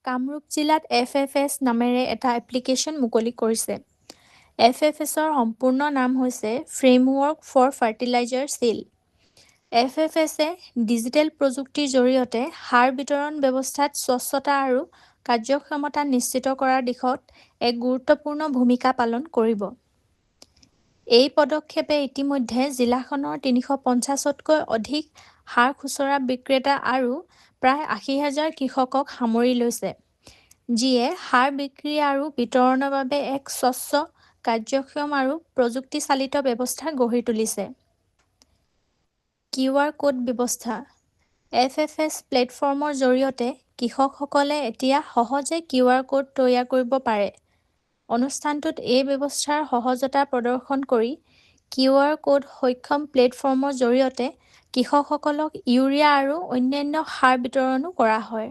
কামৰূপ জিলাত FFS নামেৰে এটা এপ্লিকেশ্যন মুকলি কৰিছে। FFSৰ সম্পূৰ্ণ নাম হৈছে ফ্ৰেমৱৰ্ক ফৰ ফাৰ্টিলাইজাৰ ছিল। FFSে ডিজিটেল প্ৰযুক্তিৰ জৰিয়তে সাৰ বিতৰণ ব্যৱস্থাত স্বচ্ছতা আৰু কাৰ্যক্ষমতা নিশ্চিত কৰাৰ দিশত এক গুৰুত্বপূৰ্ণ ভূমিকা পালন কৰিব। এই পদক্ষেপে ইতিমধ্যে জিলাখনৰ ৩৫০তকৈ অধিক সাৰ খুচুৰা বিক্ৰেতা আৰু প্ৰায় ৮০,০০০ কৃষকক সামৰি লৈছে, যিয়ে সাৰ বিক্ৰী আৰু বিতৰণৰ বাবে এক স্বচ্ছ, কাৰ্যক্ষম আৰু প্ৰযুক্তি-চালিত ব্যৱস্থা গঢ়ি তুলিছে। QR কোড ব্যৱস্থা FFS প্লেটফৰ্মৰ জৰিয়তে কৃষকসকলে এতিয়া সহজে QR কোড তৈয়াৰ কৰিব পাৰে। অনুষ্ঠানটোত এই ব্যৱস্থাৰ সহজতা প্ৰদৰ্শন কৰি QR কোড সক্ষম প্লেটফৰ্মৰ জৰিয়তে কৃষকসকলক ইউৰিয়া আৰু অন্যান্য সাৰ বিতৰণো কৰা হয়।